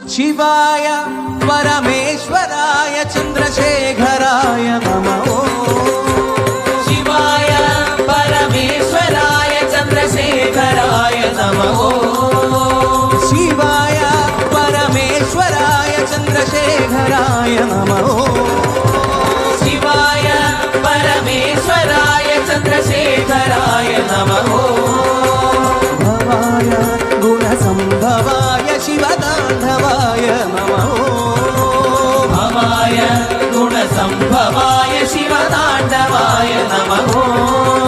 शिवाय परमेश्वराय चंद्रशेखराय नमः। शिवाय परमेश्वराय चंद्रशेखराय नमः। शिवाय परमेश्वराय चंद्रशेखराय नमः। शिवाय परमेश्वराय चंद्रशेखराय नमः। भवाय गुणसंभवाय शिवतांडवाय नमः। भवाय गुणसंभवाय शिवतांडवाय नमः।